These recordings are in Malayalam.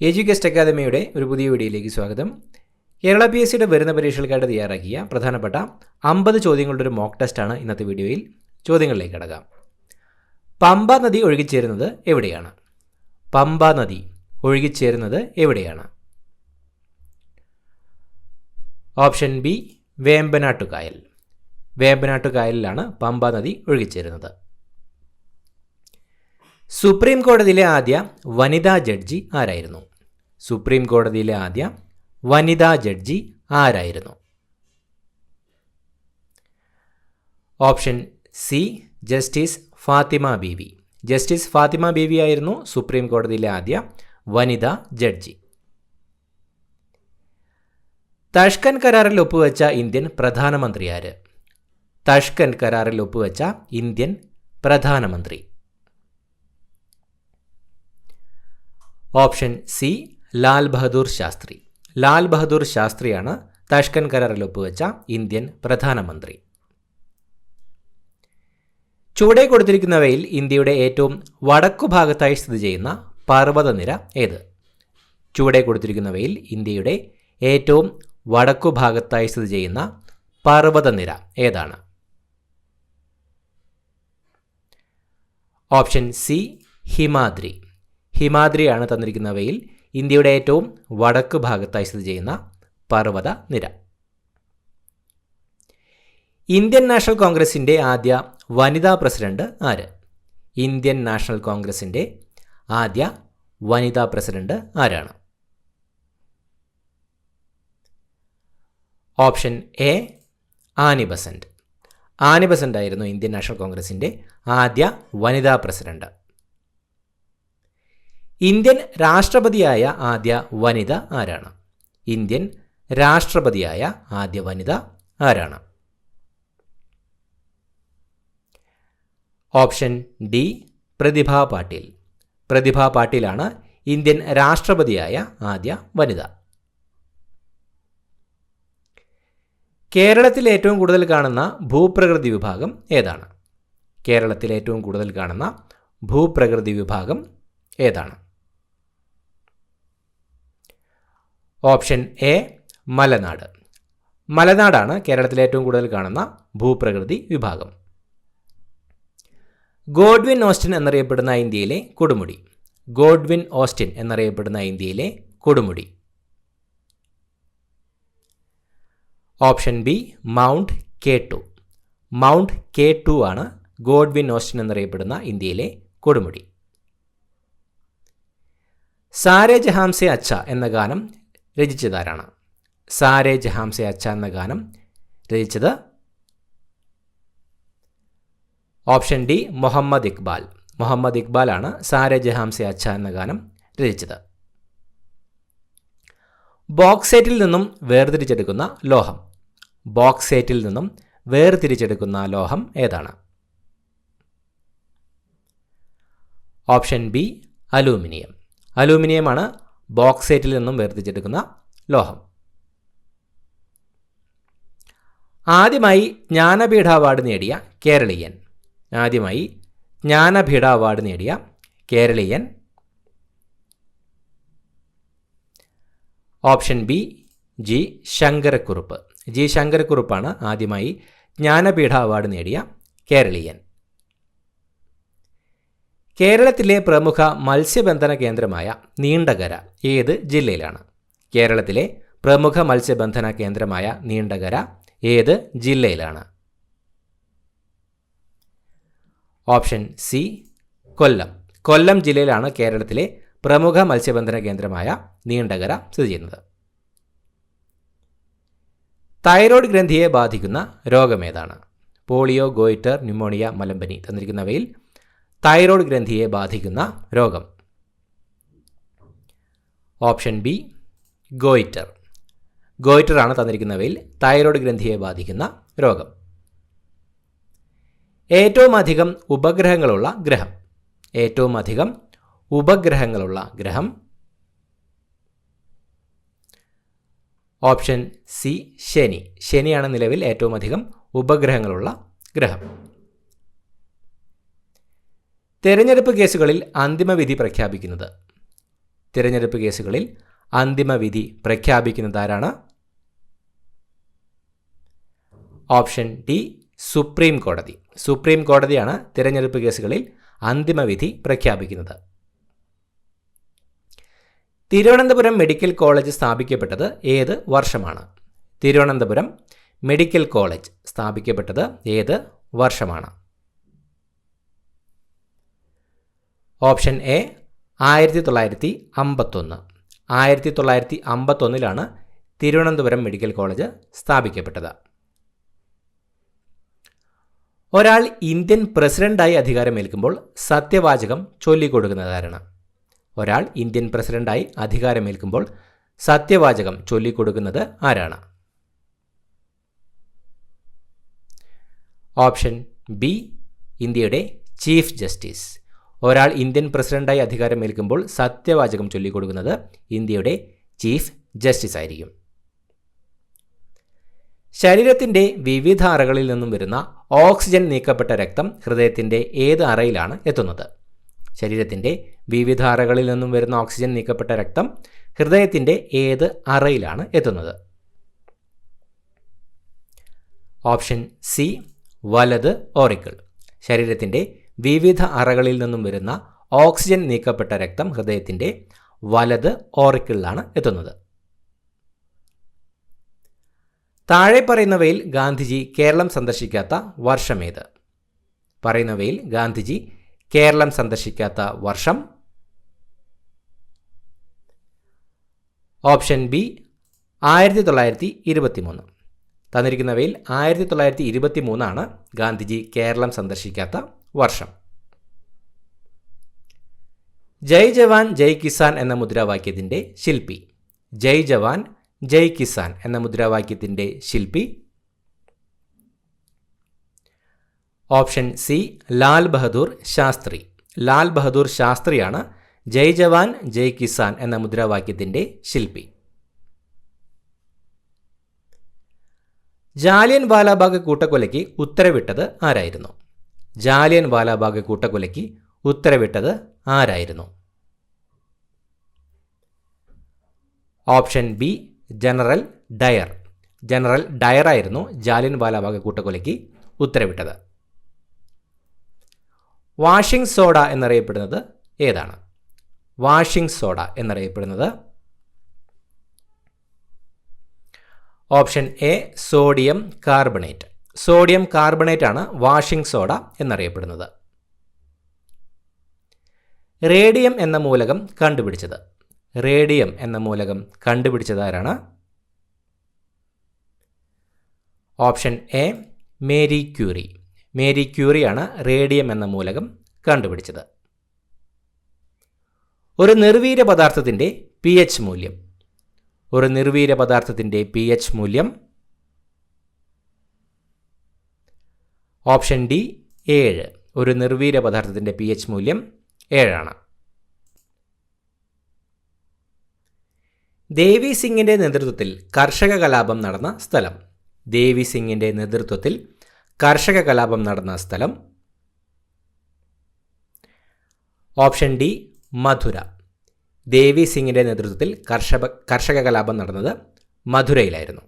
എജ്യൂകെസ്റ്റ് അക്കാദമിയുടെ ഒരു പുതിയ വീഡിയോയിലേക്ക് സ്വാഗതം. കേരള PSC വരുന്ന പരീക്ഷകൾക്കായിട്ട് തയ്യാറാക്കിയ പ്രധാനപ്പെട്ട 50 ചോദ്യങ്ങളുടെ ഒരു മോക്ക് ടെസ്റ്റാണ് ഇന്നത്തെ വീഡിയോയിൽ. ചോദ്യങ്ങളിലേക്ക് കടക്കാം. പമ്പ നദി ഒഴുകിച്ചേരുന്നത് എവിടെയാണ്? പമ്പ നദി ഒഴുകിച്ചേരുന്നത് എവിടെയാണ്? ഓപ്ഷൻ ബി വേമ്പനാട്ടുകായൽ. വേമ്പനാട്ടുകായലിലാണ് പമ്പ നദി ഒഴുകിച്ചേരുന്നത്. സുപ്രീം കോടതിയിലെ ആദ്യ വനിതാ ജഡ്ജി ആരായിരുന്നു? സുപ്രീം കോടതിയിലെ ആദ്യ വനിതാ ജഡ്ജി ആരായിരുന്നു? Option C justice Fathima Beevi. Justice Fathima Beevi ആയിരുന്നു സുപ്രീം കോടതിയിലെ ആദ്യ വനിതാ ജഡ്ജി. തഷ്കൻ കരാറിൽ ഒപ്പുവെച്ച ഇന്ത്യൻ പ്രധാനമന്ത്രി ആര്? തഷ്കൻ കരാറിൽ ഒപ്പുവെച്ച ഇന്ത്യൻ പ്രധാനമന്ത്രി. Option C Lal Bahadur Shastri. ലാൽ ബഹദൂർ ശാസ്ത്രിയാണ് തഷ്കൻ കരാറിൽ ഒപ്പുവെച്ച ഇന്ത്യൻ പ്രധാനമന്ത്രി. ചുവടെ കൊടുത്തിരിക്കുന്നവയിൽ ഇന്ത്യയുടെ ഏറ്റവും വടക്കു ഭാഗത്തായി സ്ഥിതി ചെയ്യുന്ന പർവ്വതനിര ഏത്? ചുവടെ കൊടുത്തിരിക്കുന്നവയിൽ ഇന്ത്യയുടെ ഏറ്റവും വടക്കു ഭാഗത്തായി സ്ഥിതി ചെയ്യുന്ന പർവ്വതനിര ഏതാണ്? Option C Himadri. ഹിമാദ്രിയാണ് തന്നിരിക്കുന്നവയിൽ ഇന്ത്യയുടെ ഏറ്റവും വടക്ക് ഭാഗത്തായി സ്ഥിതി ചെയ്യുന്ന പർവ്വത നിര. ഇന്ത്യൻ നാഷണൽ കോൺഗ്രസിൻ്റെ ആദ്യ വനിതാ പ്രസിഡന്റ് ആര്? ഇന്ത്യൻ നാഷണൽ കോൺഗ്രസിൻ്റെ ആദ്യ വനിതാ പ്രസിഡന്റ് ആരാണ്? Option A Annie Besant. Annie Besant ആയിരുന്നു ഇന്ത്യൻ നാഷണൽ കോൺഗ്രസിൻ്റെ ആദ്യ വനിതാ പ്രസിഡന്റ്. ഇന്ത്യൻ രാഷ്ട്രപതിയായ ആദ്യ വനിത ആരാണ്? ഇന്ത്യൻ രാഷ്ട്രപതിയായ ആദ്യ വനിത ആരാണ്? ഓപ്ഷൻ ഡി പ്രതിഭ പാട്ടീൽ. പ്രതിഭ പാട്ടീലാണ് ഇന്ത്യൻ രാഷ്ട്രപതിയായ ആദ്യ വനിത. കേരളത്തിൽ ഏറ്റവും കൂടുതൽ കാണുന്ന ഭൂപ്രകൃതി വിഭാഗം ഏതാണ്? കേരളത്തിൽ ഏറ്റവും കൂടുതൽ കാണുന്ന ഭൂപ്രകൃതി വിഭാഗം ഏതാണ്? ഓപ്ഷൻ എ മലനാട്. മലനാടാണ് കേരളത്തിലെ ഏറ്റവും കൂടുതൽ കാണുന്ന ഭൂപ്രകൃതി വിഭാഗം. ഗോഡ്വിൻ ഓസ്റ്റിൻ എന്നറിയപ്പെടുന്ന ഇന്ത്യയിലെ കൊടുമുടി. ഗോഡ്വിൻ ഓസ്റ്റിൻ എന്നറിയപ്പെടുന്ന ഇന്ത്യയിലെ കൊടുമുടി. Option B mount K2. Mount K2 ആണ് ഗോഡ്വിൻ ഓസ്റ്റിൻ എന്നറിയപ്പെടുന്ന ഇന്ത്യയിലെ കൊടുമുടി. സാരേ ജഹാം സേ അച്ഛ എന്ന ഗാനം രചിച്ചതാരാണ്? സാരേ ജഹാം സേ അച്ഛ എന്ന ഗാനം രചിച്ചത് ഓപ്ഷൻ ഡി മുഹമ്മദ് ഇക്ബാൽ. മുഹമ്മദ് ഇക്ബാലാണ് സാരേ ജഹാം സേ അച്ഛ എന്ന ഗാനം രചിച്ചത്. ബോക്സൈറ്റിൽ നിന്നും വേർതിരിച്ചെടുക്കുന്ന ലോഹം. ബോക്സൈറ്റിൽ നിന്നും വേർതിരിച്ചെടുക്കുന്ന ലോഹം ഏതാണ്? Option B aluminium. അലൂമിനിയമാണ് ബോക്സൈറ്റിൽ നിന്നും വേർതിരിച്ചെടുക്കുന്ന ലോഹം. ആദ്യമായി ജ്ഞാനപീഠ അവാർഡ് നേടിയ കേരളീയൻ. ആദ്യമായി ജ്ഞാനപീഠ അവാർഡ് നേടിയ കേരളീയൻ. Option B G Sankara Kurup. G ശങ്കരക്കുറുപ്പാണ് ആദ്യമായി ജ്ഞാനപീഠ അവാർഡ് നേടിയ കേരളീയൻ. കേരളത്തിലെ പ്രമുഖ മത്സ്യബന്ധന കേന്ദ്രമായ നീണ്ടകര ഏത് ജില്ലയിലാണ്? കേരളത്തിലെ പ്രമുഖ മത്സ്യബന്ധന കേന്ദ്രമായ നീണ്ടകര ഏത് ജില്ലയിലാണ്? ഓപ്ഷൻ സി കൊല്ലം. കൊല്ലം ജില്ലയിലാണ് കേരളത്തിലെ പ്രമുഖ മത്സ്യബന്ധന കേന്ദ്രമായ നീണ്ടകര സ്ഥിതി ചെയ്യുന്നത്. തൈറോയ്ഡ് ഗ്രന്ഥിയെ ബാധിക്കുന്ന രോഗമേതാണ്? പോളിയോ, ഗോയിറ്റർ, ന്യൂമോണിയ, മലമ്പനി. തന്നിരിക്കുന്നവയിൽ തൈറോയ്ഡ് ഗ്രന്ഥിയെ ബാധിക്കുന്ന രോഗം. Option B goitre. ഗോയിറ്റർ ആണ് തന്നിരിക്കുന്നവയിൽ തൈറോയ്ഡ് ഗ്രന്ഥിയെ ബാധിക്കുന്ന രോഗം. ഏറ്റവും അധികം ഉപഗ്രഹങ്ങളുള്ള ഗ്രഹം. ഏറ്റവും അധികം ഉപഗ്രഹങ്ങളുള്ള ഗ്രഹം. ഓപ്ഷൻ സി ശനി. ശനിയാണ് നിലവിൽ ഏറ്റവും അധികം ഉപഗ്രഹങ്ങളുള്ള ഗ്രഹം. തെരഞ്ഞെടുപ്പ് കേസുകളിൽ അന്തിമവിധി പ്രഖ്യാപിക്കുന്നത്. തിരഞ്ഞെടുപ്പ് കേസുകളിൽ അന്തിമ വിധി പ്രഖ്യാപിക്കുന്നതാരാണ്? ഓപ്ഷൻ ഡി സുപ്രീം കോടതി. സുപ്രീം കോടതിയാണ് തിരഞ്ഞെടുപ്പ് കേസുകളിൽ അന്തിമ വിധി പ്രഖ്യാപിക്കുന്നത്. തിരുവനന്തപുരം മെഡിക്കൽ കോളേജ് സ്ഥാപിക്കപ്പെട്ടത് ഏത് വർഷമാണ്? തിരുവനന്തപുരം മെഡിക്കൽ കോളേജ് സ്ഥാപിക്കപ്പെട്ടത് ഏത് വർഷമാണ്? Option A 1951. 1951 Thiruvananthapuram medical college സ്ഥാപിക്കപ്പെട്ടത്. ഒരാൾ ഇന്ത്യൻ പ്രസിഡന്റായി അധികാരമേൽക്കുമ്പോൾ സത്യവാചകം ചൊല്ലിക്കൊടുക്കുന്നതാരാണ്? ഒരാൾ ഇന്ത്യൻ പ്രസിഡന്റായി അധികാരമേൽക്കുമ്പോൾ സത്യവാചകം ചൊല്ലിക്കൊടുക്കുന്നത് ആരാണ്? ഓപ്ഷൻ ബി ഇന്ത്യയുടെ ചീഫ് ജസ്റ്റിസ്. ഒരാൾ ഇന്ത്യൻ പ്രസിഡന്റായി അധികാരമേൽക്കുമ്പോൾ സത്യവാചകം ചൊല്ലിക്കൊടുക്കുന്നത് ഇന്ത്യയുടെ ചീഫ് ജസ്റ്റിസ് ആയിരിക്കും. ശരീരത്തിൻ്റെ വിവിധ അറകളിൽ നിന്നും വരുന്ന ഓക്സിജൻ നീക്കപ്പെട്ട രക്തം ഹൃദയത്തിൻ്റെ ഏത് അറയിലാണ് എത്തുന്നത്? ശരീരത്തിൻ്റെ വിവിധ അറകളിൽ നിന്നും വരുന്ന ഓക്സിജൻ നീക്കപ്പെട്ട രക്തം ഹൃദയത്തിൻ്റെ ഏത് അറയിലാണ് എത്തുന്നത്? ഓപ്ഷൻ സി വലത് ഓറിക്കിൾ. ശരീരത്തിൻ്റെ വിവിധ അറകളിൽ നിന്നും വരുന്ന ഓക്സിജൻ നീക്കപ്പെട്ട രക്തം ഹൃദയത്തിൻ്റെ വലത് ഓറിക്കിളിലാണ് എത്തുന്നത്. താഴെ പറയുന്നവയിൽ ഗാന്ധിജി കേരളം സന്ദർശിക്കാത്ത വർഷമേത്? പറയുന്നവയിൽ ഗാന്ധിജി കേരളം സന്ദർശിക്കാത്ത വർഷം? Option B 1923. തന്നിരിക്കുന്നവയിൽ 1923 ഗാന്ധിജി കേരളം സന്ദർശിക്കാത്ത വർഷം. ജയ് ജവാൻ ജയ് കിസാൻ എന്ന മുദ്രാവാക്യത്തിൻ്റെ ശില്പി? ജയ് ജവാൻ ജയ് കിസാൻ എന്ന മുദ്രാവാക്യത്തിൻ്റെ ശില്പി? Option C Lal Bahadur Shastri. ലാൽ ബഹദൂർ ശാസ്ത്രിയാണ് ജയ് ജവാൻ ജയ് കിസാൻ എന്ന മുദ്രാവാക്യത്തിൻ്റെ ശില്പി. ജാലിയൻ വാലാബാഗ് കൂട്ടക്കൊലയ്ക്ക് ഉത്തരവിട്ടത് ആരായിരുന്നു? ജാലിയൻ വാലാബാഗ് കൂട്ടക്കൊലയ്ക്ക് ഉത്തരവിട്ടത് ആരായിരുന്നു? Option B general Dyer. General Dyer ആയിരുന്നു ജാലിയൻ വാലാബാഗ് കൂട്ടക്കൊലയ്ക്ക് ഉത്തരവിട്ടത്. വാഷിംഗ് സോഡ എന്നറിയപ്പെടുന്നത് ഏതാണ്? വാഷിംഗ് സോഡ എന്നറിയപ്പെടുന്നത്? Option A sodium carbonate. Sodium carbonate ആണ് വാഷിംഗ് സോഡ എന്നറിയപ്പെടുന്നത്. റേഡിയം എന്ന മൂലകം കണ്ടുപിടിച്ചത്? റേഡിയം എന്ന മൂലകം കണ്ടുപിടിച്ചത് ആരാണ്? Option A Marie Curie. Marie ക്യൂറിയാണ് റേഡിയം എന്ന മൂലകം കണ്ടുപിടിച്ചത്. ഒരു നിർവീര്യ പദാർത്ഥത്തിൻ്റെ pH മൂല്യം? ഒരു നിർവീര്യ പദാർത്ഥത്തിൻ്റെ pH മൂല്യം? Option D 7. ഒരു നിർവീര്യ പദാർത്ഥത്തിൻ്റെ pH മൂല്യം 7. ദേവി സിംഗിൻ്റെ നേതൃത്വത്തിൽ കർഷക കലാപം നടന്ന സ്ഥലം? ദേവി സിംഗിൻ്റെ നേതൃത്വത്തിൽ കർഷക കലാപം നടന്ന സ്ഥലം? ഓപ്ഷൻ ഡി മധുര. ദേവി സിംഗിൻ്റെ നേതൃത്വത്തിൽ കർഷക കലാപം നടന്നത് മധുരയിലായിരുന്നു.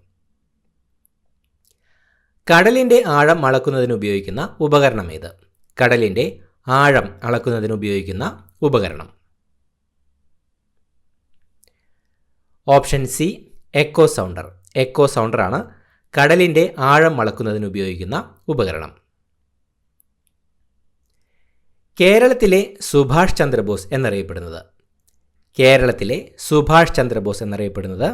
കടലിൻ്റെ ആഴം അളക്കുന്നതിന് ഉപയോഗിക്കുന്ന ഉപകരണം ഏത്? കടലിൻ്റെ ആഴം അളക്കുന്നതിന് ഉപയോഗിക്കുന്ന ഉപകരണം? Option C echo sounder. Echo സൗണ്ടറാണ് കടലിൻ്റെ ആഴം അളക്കുന്നതിന് ഉപയോഗിക്കുന്ന ഉപകരണം. കേരളത്തിലെ സുഭാഷ് ചന്ദ്രബോസ് എന്നറിയപ്പെടുന്നത്? കേരളത്തിലെ സുഭാഷ് ചന്ദ്രബോസ് എന്നറിയപ്പെടുന്നത്?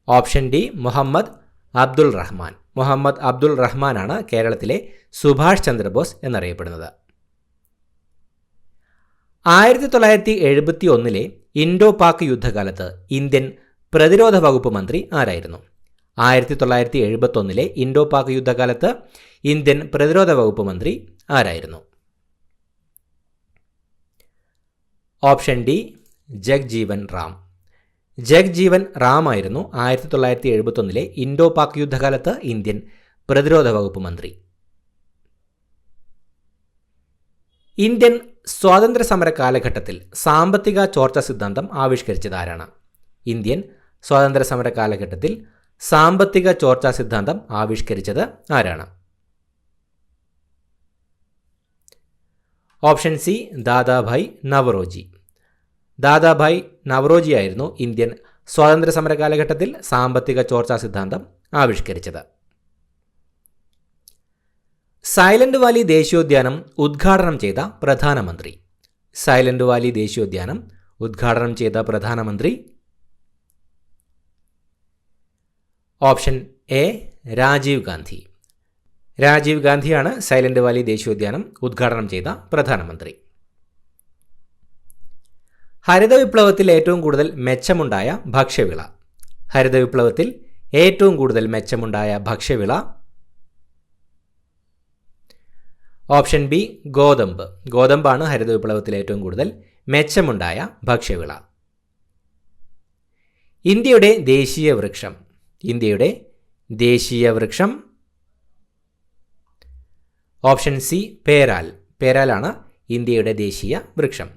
Option D Muhammad Abdul Rahman. മുഹമ്മദ് അബ്ദുൾ റഹ്മാനാണ് കേരളത്തിലെ സുഭാഷ് ചന്ദ്രബോസ് എന്നറിയപ്പെടുന്നത്. 1971 ഇൻഡോ പാക് യുദ്ധകാലത്ത് ഇന്ത്യൻ പ്രതിരോധ വകുപ്പ് മന്ത്രി ആരായിരുന്നു? 1971 ഇൻഡോ പാക് യുദ്ധകാലത്ത് ഇന്ത്യൻ പ്രതിരോധ വകുപ്പ് മന്ത്രി ആരായിരുന്നു? Option D Jagjivan Ram. ജഗ്ജീവൻ റാം ആയിരുന്നു 1971 ഇൻഡോ പാക് യുദ്ധകാലത്ത് ഇന്ത്യൻ പ്രതിരോധ വകുപ്പ് മന്ത്രി. ഇന്ത്യൻ സ്വാതന്ത്ര്യ സമര കാലഘട്ടത്തിൽ സാമ്പത്തിക ചോർച്ച സിദ്ധാന്തം ആവിഷ്കരിച്ചത് ആരാണ്? ഇന്ത്യൻ സ്വാതന്ത്ര്യ സമര കാലഘട്ടത്തിൽ സാമ്പത്തിക ചോർച്ച സിദ്ധാന്തം ആവിഷ്കരിച്ചത് ആരാണ്? Option C Dadabhai Naoroji. ദാദാഭായ് നവറോജി ആയിരുന്നു ഇന്ത്യൻ സ്വാതന്ത്ര്യ സമര കാലഘട്ടത്തിൽ സാമ്പത്തിക ചോർച്ചാ സിദ്ധാന്തം ആവിഷ്കരിച്ചത്. സൈലന്റ് വാലി ദേശീയോദ്യാനം ഉദ്ഘാടനം ചെയ്ത പ്രധാനമന്ത്രി. സൈലന്റ് വാലി ദേശീയോദ്യാനം ഉദ്ഘാടനം ചെയ്ത പ്രധാനമന്ത്രി. Option A Rajiv Gandhi. രാജീവ് ഗാന്ധിയാണ് സൈലന്റ് വാലി ദേശീയോദ്യാനം ഉദ്ഘാടനം ചെയ്ത പ്രധാനമന്ത്രി. ഹരിത വിപ്ലവത്തിൽ ഏറ്റവും കൂടുതൽ മെച്ചമുണ്ടായ ഭക്ഷ്യവിള. ഹരിത വിപ്ലവത്തിൽ ഏറ്റവും കൂടുതൽ മെച്ചമുണ്ടായ ഭക്ഷ്യവിള. ഓപ്ഷൻ ബി ഗോതമ്പ്. ഗോതമ്പാണ് ഹരിത വിപ്ലവത്തിൽ ഏറ്റവും കൂടുതൽ മെച്ചമുണ്ടായ ഭക്ഷ്യവിള. ഇന്ത്യയുടെ ദേശീയ വൃക്ഷം. ഇന്ത്യയുടെ ദേശീയ വൃക്ഷം. ഓപ്ഷൻ സി പേരാൽ. പേരാലാണ് ഇന്ത്യയുടെ ദേശീയ വൃക്ഷം.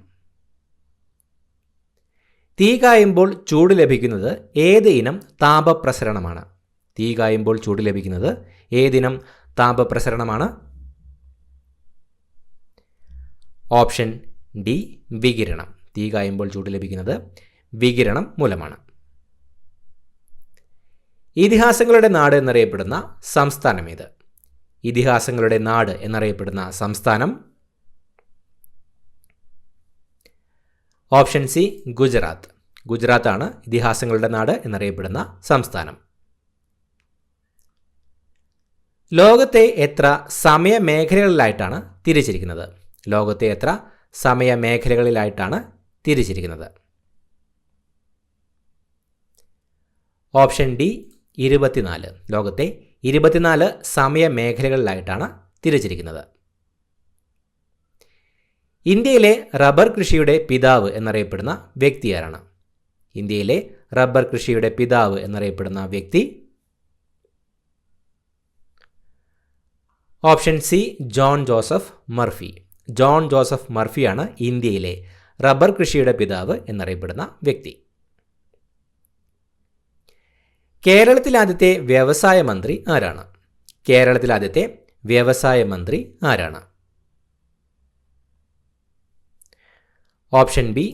തീ കായുമ്പോൾ ചൂട് ലഭിക്കുന്നത് ഏത് ഇനം താപപ്രസരണമാണ്? തീ കായുമ്പോൾ ചൂട് ലഭിക്കുന്നത് ഏതിനം താപപ്രസരണമാണ്? ഓപ്ഷൻ ഡി വികിരണം. തീ കായുമ്പോൾ ചൂട് ലഭിക്കുന്നത് വികിരണം മൂലമാണ്. ഇതിഹാസങ്ങളുടെ നാട് എന്നറിയപ്പെടുന്ന സംസ്ഥാനം ഏത്? ഇതിഹാസങ്ങളുടെ നാട് എന്നറിയപ്പെടുന്ന സംസ്ഥാനം. Option C Gujarat. ഗുജറാത്താണ് ഇതിഹാസങ്ങളുടെ നാട് എന്നറിയപ്പെടുന്ന സംസ്ഥാനം. ലോകത്തെ എത്ര സമയമേഖലകളിലായിട്ടാണ് തിരിച്ചിരിക്കുന്നത്? ലോകത്തെ എത്ര സമയമേഖലകളിലായിട്ടാണ് തിരിച്ചിരിക്കുന്നത്? Option D 24. ലോകത്തെ 24 സമയമേഖലകളിലായിട്ടാണ് തിരിച്ചിരിക്കുന്നത്. ഇന്ത്യയിലെ റബ്ബർ കൃഷിയുടെ പിതാവ് എന്നറിയപ്പെടുന്ന വ്യക്തി ആരാണ്? ഇന്ത്യയിലെ റബ്ബർ കൃഷിയുടെ പിതാവ് എന്നറിയപ്പെടുന്ന വ്യക്തി. Option C John Joseph Murphy. John Joseph മർഫിയാണ് ഇന്ത്യയിലെ റബ്ബർ കൃഷിയുടെ പിതാവ് എന്നറിയപ്പെടുന്ന വ്യക്തി. കേരളത്തിലെ ആദ്യത്തെ വ്യവസായ മന്ത്രി ആരാണ്? കേരളത്തിലെ ആദ്യത്തെ വ്യവസായ മന്ത്രി ആരാണ്? Option B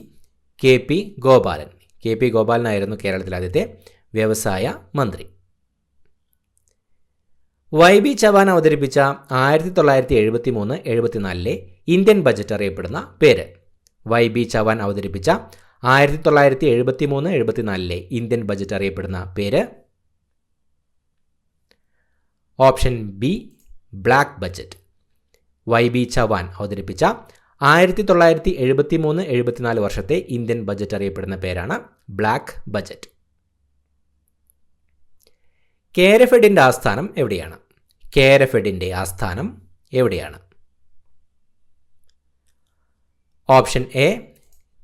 K P Gopalan. K P ഗോപാലനായിരുന്നു കേരളത്തിലെ ആദ്യത്തെ വ്യവസായ മന്ത്രി. വൈ ബി ചവാൻ അവതരിപ്പിച്ച 1973-74 ഇന്ത്യൻ ബജറ്റ് അറിയപ്പെടുന്ന പേര്. വൈ ബി ചവാൻ അവതരിപ്പിച്ച 1973-74 ഇന്ത്യൻ ബജറ്റ് അറിയപ്പെടുന്ന പേര്. Option B black budget. Y B Chavan അവതരിപ്പിച്ച 1973-74 വർഷത്തെ ഇന്ത്യൻ ബജറ്റ് അറിയപ്പെടുന്ന പേരാണ് ബ്ലാക്ക് ബജറ്റ്. കേരഫെഡിൻ്റെ ആസ്ഥാനം എവിടെയാണ്? കേരഫെഡിൻ്റെ ആസ്ഥാനം എവിടെയാണ്? Option A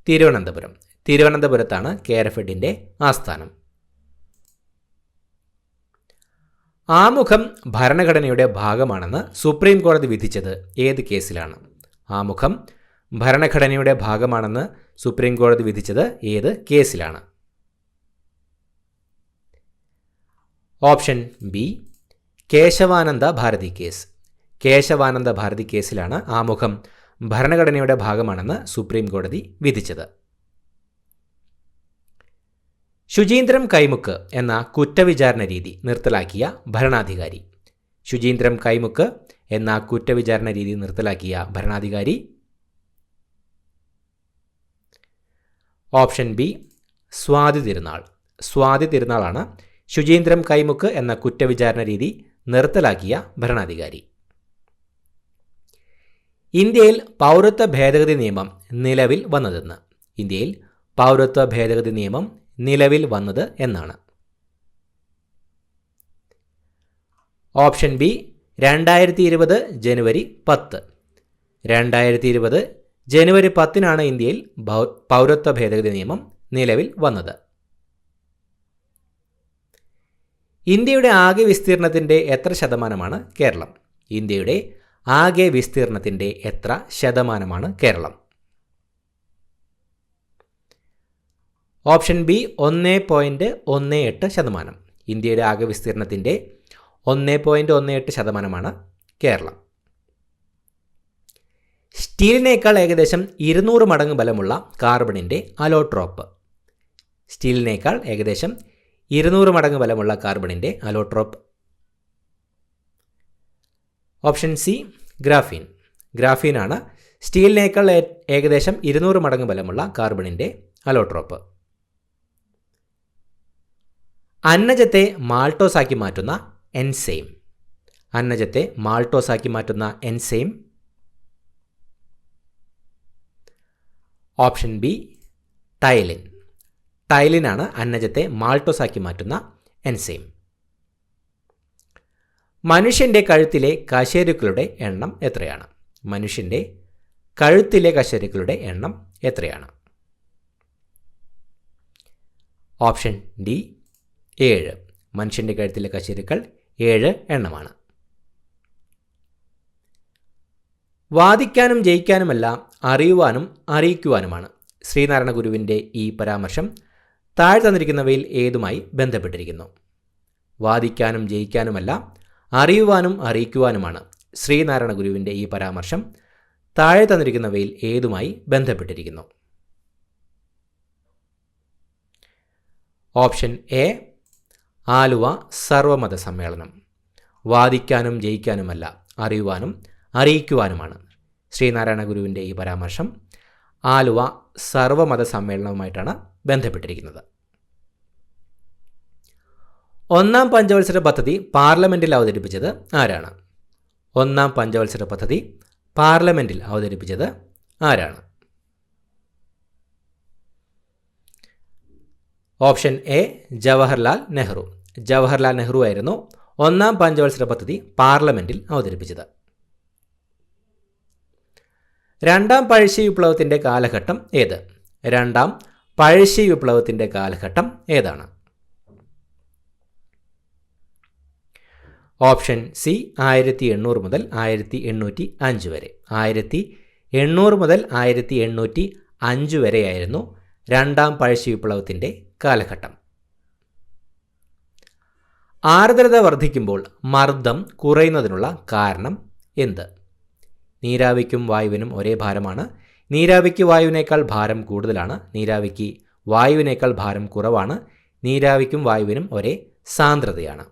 Thiruvananthapuram. തിരുവനന്തപുരത്താണ് കേരഫെഡിൻ്റെ ആസ്ഥാനം. ആമുഖം ഭരണഘടനയുടെ ഭാഗമാണെന്ന് സുപ്രീം കോടതി വിധിച്ചത് ഏത് കേസിലാണ്? ആമുഖം ഭരണഘടനയുടെ ഭാഗമാണെന്ന് സുപ്രീം കോടതി വിധിച്ചത് ഏത് കേസിലാണ്? Option B Kesavananda Bharati case. Kesavananda Bharati കേസിലാണ് ആമുഖം ഭരണഘടനയുടെ ഭാഗമാണെന്ന് സുപ്രീം കോടതി വിധിച്ചത്. ശുചീന്ദ്രം കൈമുക്ക് എന്ന കുറ്റവിചാരണ രീതി നിർത്തലാക്കിയ ഭരണാധികാരി. ശുചീന്ദ്രം കൈമുക്ക് എന്ന കുറ്റവിചാരണ രീതി നിർത്തലാക്കിയ ഭരണാധികാരി. Option B Swathi Thirunal. സ്വാതി തിരുനാളാണ് ശുചീന്ദ്രം കൈമുക്ക് എന്ന കുറ്റവിചാരണ രീതി നിർത്തലാക്കിയ ഭരണാധികാരി. ഇന്ത്യയിൽ പൗരത്വ ഭേദഗതി നിയമം നിലവിൽ വന്നതെന്ന്. ഇന്ത്യയിൽ പൗരത്വ ഭേദഗതി നിയമം നിലവിൽ വന്നത് എന്നാണ്? ഓപ്ഷൻ ബി 2020 ജനുവരി 10. 2020 ജനുവരി 10 ഇന്ത്യയിൽ പൗരത്വ ഭേദഗതി നിയമം നിലവിൽ വന്നത്. ഇന്ത്യയുടെ ആകെ വിസ്തീർണത്തിൻ്റെ എത്ര ശതമാനമാണ് കേരളം? ഇന്ത്യയുടെ ആകെ വിസ്തീർണത്തിൻ്റെ എത്ര ശതമാനമാണ് കേരളം? Option B 1.18%. ഇന്ത്യയുടെ ആകെ വിസ്തീർണത്തിൻ്റെ 1.18% കേരളം. സ്റ്റീലിനേക്കാൾ ഏകദേശം 200 മടങ്ങ് ബലമുള്ള കാർബണിൻ്റെ അലോട്രോപ്പ്. സ്റ്റീലിനേക്കാൾ ഏകദേശം 200 മടങ്ങ് ബലമുള്ള കാർബണിൻ്റെ അലോട്രോപ്പ്. Option C graphene. ഗ്രാഫീനാണ് സ്റ്റീലിനേക്കാൾ ഏകദേശം 200 മടങ്ങ് ബലമുള്ള കാർബണിൻ്റെ അലോട്രോപ്പ്. അന്നജത്തെ മാൾട്ടോസാക്കി മാറ്റുന്ന എൻസൈം. അന്നജത്തെ മാൾട്ടോസാക്കി മാറ്റുന്ന എൻസൈം. Option B ptyalin. ടൈലിനാണ് അന്നജത്തെ മാൾട്ടോസാക്കി മാറ്റുന്ന എൻസൈം. മനുഷ്യൻ്റെ കഴുത്തിലെ കശേരുക്കളുടെ എണ്ണം എത്രയാണ്? മനുഷ്യൻ്റെ കഴുത്തിലെ കശേരുക്കളുടെ എണ്ണം എത്രയാണ്? Option D 7. മനുഷ്യൻ്റെ കഴുത്തിലെ കശേരുക്കൾ 7 എണ്ണമാണ്. വാദിക്കാനും ജയിക്കാനുമല്ല, അറിയുവാനും അറിയിക്കുവാനുമാണ്. ശ്രീനാരായണ ഗുരുവിൻ്റെ ഈ പരാമർശം താഴെ തന്നിരിക്കുന്നവയിൽ ഏതുമായി ബന്ധപ്പെട്ടിരിക്കുന്നു? വാദിക്കാനും ജയിക്കാനുമല്ല, അറിയുവാനും അറിയിക്കുവാനുമാണ്. ശ്രീനാരായണ ഗുരുവിൻ്റെ ഈ പരാമർശം താഴെ തന്നിരിക്കുന്നവയിൽ ഏതുമായി ബന്ധപ്പെട്ടിരിക്കുന്നു? ഓപ്ഷൻ എ ആലുവ സർവമത സമ്മേളനം. വാദിക്കാനും ജയിക്കാനുമല്ല, അറിയുവാനും അറിയിക്കുവാനുമാണ്. ശ്രീനാരായണ ഗുരുവിൻ്റെ ഈ പരാമർശം ആലുവ സർവമത സമ്മേളനവുമായിട്ടാണ് ബന്ധപ്പെട്ടിരിക്കുന്നത്. ഒന്നാം പഞ്ചവത്സര പദ്ധതി പാർലമെൻറ്റിൽ അവതരിപ്പിച്ചത് ആരാണ്? ഒന്നാം പഞ്ചവത്സര പദ്ധതി പാർലമെൻറ്റിൽ അവതരിപ്പിച്ചത് ആരാണ്? Option A Jawaharlal Nehru. ജവഹർലാൽ നെഹ്റു ആയിരുന്നു ഒന്നാം പഞ്ചവത്സര പദ്ധതി പാർലമെൻറ്റിൽ അവതരിപ്പിച്ചത്. രണ്ടാം പഴശ്ശി വിപ്ലവത്തിൻ്റെ കാലഘട്ടം ഏത്? രണ്ടാം പഴശ്ശി വിപ്ലവത്തിൻ്റെ കാലഘട്ടം ഏതാണ്? ഓപ്ഷൻ സി 1800 മുതൽ 1805 വരെ. 1800 മുതൽ 1805 വരെയായിരുന്നു രണ്ടാം പഴശ്ശി വിപ്ലവത്തിൻ്റെ കാലഘട്ടം. ആർദ്രത വർദ്ധിക്കുമ്പോൾ മർദ്ദം കുറയുന്നതിനുള്ള കാരണം എന്ത്? നീരാവിക്കും വായുവിനും ഒരേ ഭാരമാണ്. നീരാവിക്ക് വായുവിനേക്കാൾ ഭാരം കൂടുതലാണ്. നീരാവിക്ക് വായുവിനേക്കാൾ ഭാരം കുറവാണ്. നീരാവിക്കും വായുവിനും ഒരേ സാന്ദ്രതയാണ്.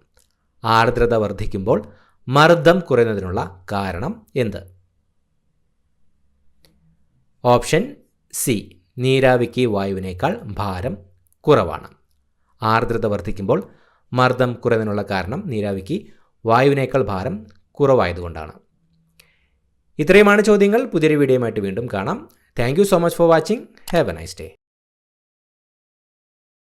ആർദ്രത വർദ്ധിക്കുമ്പോൾ മർദ്ദം കുറയുന്നതിനുള്ള കാരണം എന്ത്? ഓപ്ഷൻ സി നീരാവിക്ക് വായുവിനേക്കാൾ ഭാരം കുറവാണ്. ആർദ്രത വർദ്ധിക്കുമ്പോൾ മർദ്ദം കുറയുന്നതിനുള്ള കാരണം നീരാവിക്ക് വായുവിനേക്കാൾ ഭാരം കുറവായതുകൊണ്ടാണ്. ഇത്രയുമാണ് ചോദ്യങ്ങൾ. പുതിയൊരു വീഡിയോയുമായിട്ട് വീണ്ടും കാണാം. Thank you so much for watching. Have A nice day.